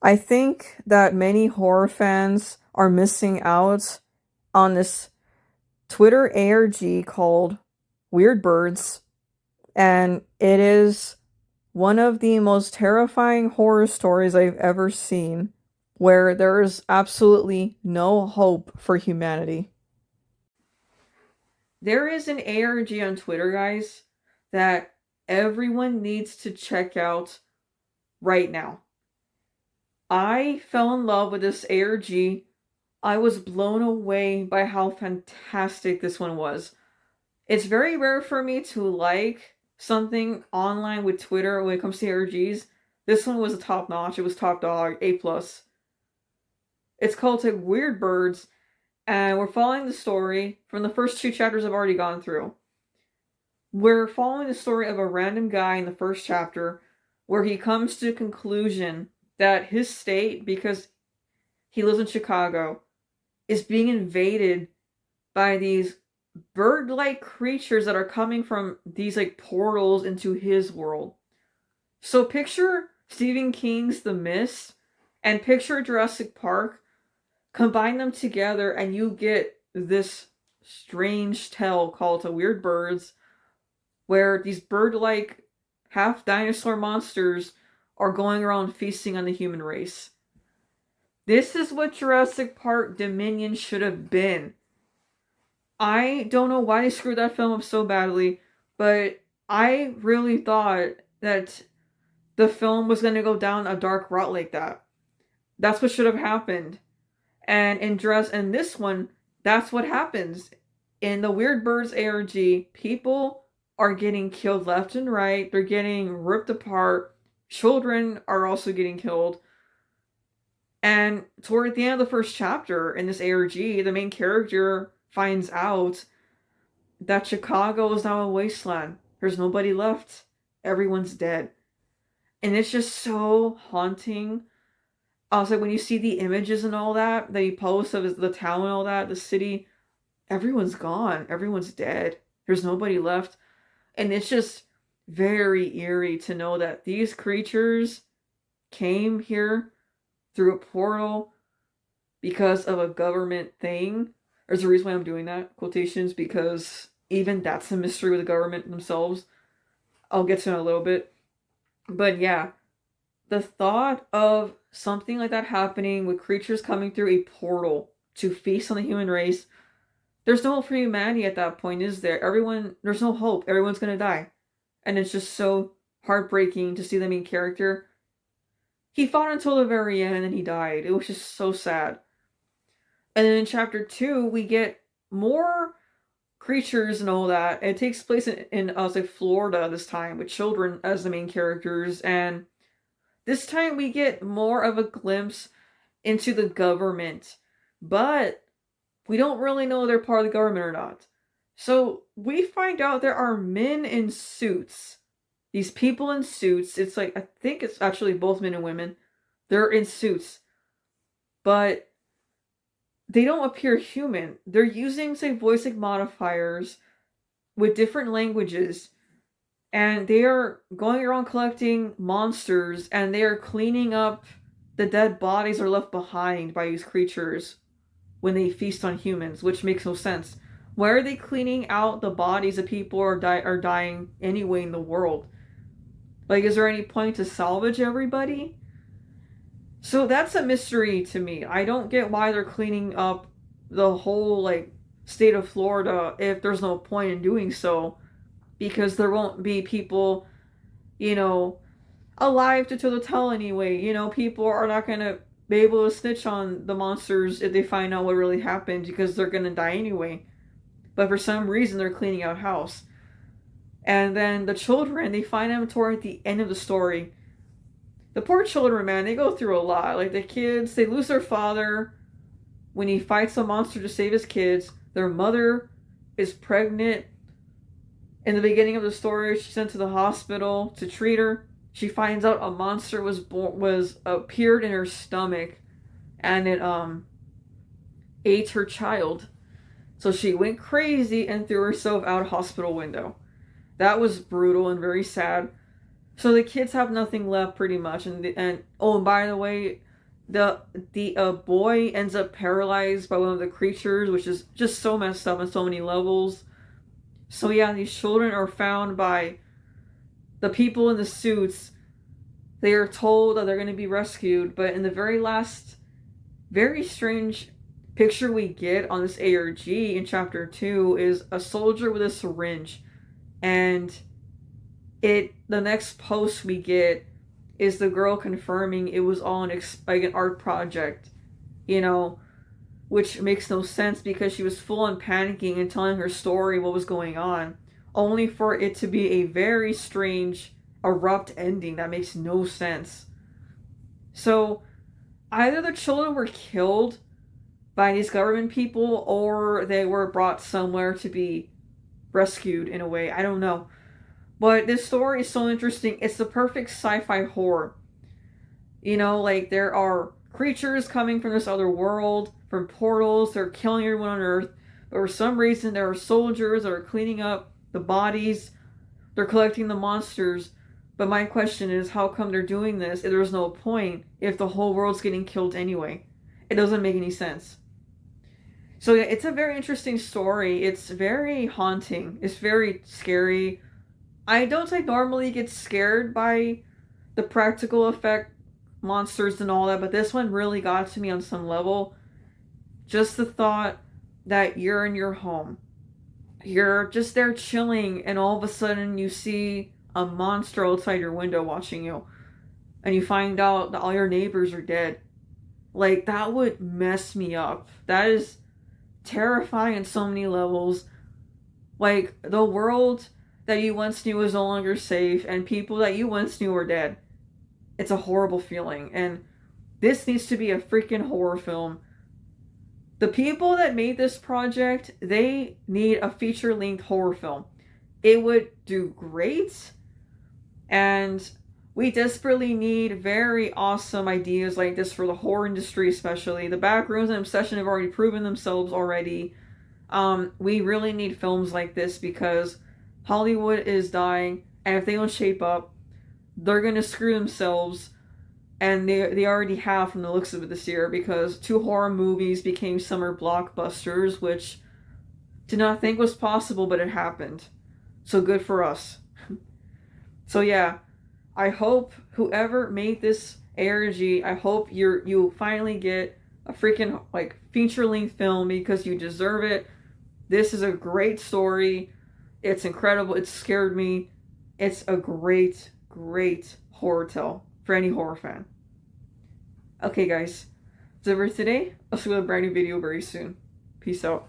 I think that many horror fans are missing out on this Twitter ARG called Weird Birds, and it is one of the most terrifying horror stories I've ever seen, where there is absolutely no hope for humanity. There is an ARG on Twitter, guys, that everyone needs to check out right now. I fell in love with this ARG. I was blown away by how fantastic this one was. It's very rare for me to like something online with Twitter when it comes to ARGs. This one was a top notch. It was top dog, A plus. It's called like Weird Birds, and we're following the story from the first two chapters I've already gone through. We're following the story of a random guy in the first chapter where he comes to the conclusion that his state, because he lives in Chicago, is being invaded by these bird-like creatures that are coming from these like portals into his world. So picture Stephen King's The Mist and picture Jurassic Park, combine them together and you get this strange tale called The Weird Birds, where these bird-like half dinosaur monsters are going around feasting on the human race. This is what Jurassic Park Dominion should have been. I don't know why they screwed that film up so badly, but I really thought that the film was going to go down a dark route like that. That's what should have happened. And in this one, that's what happens. In the Weird Birds ARG, people are getting killed left and right. They're getting ripped apart. Children are also getting killed. And toward the end of the first chapter in this ARG, the main character finds out that Chicago is now a wasteland. There's nobody left. Everyone's dead. And it's just so haunting. Also, when you see the images and all that he posts of the town and all that, the city, everyone's gone. Everyone's dead. There's nobody left. And it's just very eerie to know that these creatures came here through a portal because of a government thing. There's a reason why I'm doing that, quotations, because even that's a mystery with the government themselves. I'll get to in a little bit. But yeah, the thought of something like that happening with creatures coming through a portal to feast on the human race, there's no hope for humanity at that point, is there? There's no hope. Everyone's gonna die. And it's just so heartbreaking to see the main character. He fought until the very end and then he died. It was just so sad. And then in chapter 2, we get more creatures and all that. It takes place in Florida this time, with children as the main characters. And this time we get more of a glimpse into the government. But we don't really know they're part of the government or not. So we find out there are men in suits. These people in suits. It's like, I think it's actually both men and women. They're in suits. But they don't appear human. They're using, say, voice modifiers with different languages. And they are going around collecting monsters. And they are cleaning up the dead bodies that are left behind by these creatures when they feast on humans, which makes no sense. Why are they cleaning out the bodies of people are dying anyway in the world? Like, is there any point to salvage everybody? So that's a mystery to me. I don't get why they're cleaning up the whole, like, state of Florida if there's no point in doing so. Because there won't be people, alive to tell the tale anyway. People are not going to be able to snitch on the monsters if they find out what really happened because they're going to die anyway. But for some reason, they're cleaning out house. And then the children, they find them toward the end of the story. The poor children, man, they go through a lot. Like, the kids, they lose their father when he fights a monster to save his kids. Their mother is pregnant. In the beginning of the story, she's sent to the hospital to treat her. She finds out a monster was appeared in her stomach, and it ate her child. So she went crazy and threw herself out a hospital window. That was brutal and very sad. So the kids have nothing left, pretty much. And by the way, the boy ends up paralyzed by one of the creatures, which is just so messed up on so many levels. So yeah, these children are found by the people in the suits. They are told that they're going to be rescued, but in the very last, very strange picture we get on this ARG in chapter 2 is a soldier with a syringe, and the next post we get is the girl confirming it was all like an art project, you know, which makes no sense because she was full on panicking and telling her story what was going on, only for it to be a very strange abrupt ending that makes no sense. So either the children were killed by these government people or they were brought somewhere to be rescued in a way. I don't know. But this story is so interesting. It's the perfect sci-fi horror. You know, like there are creatures coming from this other world, from portals, they're killing everyone on Earth. But for some reason, there are soldiers that are cleaning up the bodies, they're collecting the monsters. But my question is, how come they're doing this if there's no point if the whole world's getting killed anyway? It doesn't make any sense. So yeah, it's a very interesting story. It's very haunting. It's very scary. I don't normally get scared by the practical effect monsters and all that, but this one really got to me on some level. Just the thought that you're in your home, you're just there chilling, and all of a sudden you see a monster outside your window watching you, and you find out that all your neighbors are dead. Like, that would mess me up. That is terrifying on so many levels. Like, the world that you once knew is no longer safe, and people that you once knew are dead. It's a horrible feeling, and this needs to be a freaking horror film. The people that made this project, they need a feature-length horror film. It would do great, and we desperately need very awesome ideas like this for the horror industry, especially. The Backrooms and Obsession have already proven themselves already. We really need films like this because Hollywood is dying, and if they don't shape up, they're going to screw themselves, and they already have from the looks of it this year, because 2 horror movies became summer blockbusters, which did not think was possible, but it happened. So good for us. So yeah, I hope whoever made this ARG, I hope you finally get a freaking like feature-length film because you deserve it. This is a great story. It's incredible. It scared me. It's a great, great horror tale for any horror fan. Okay, guys. That's it for today. I'll see you with a brand new video very soon. Peace out.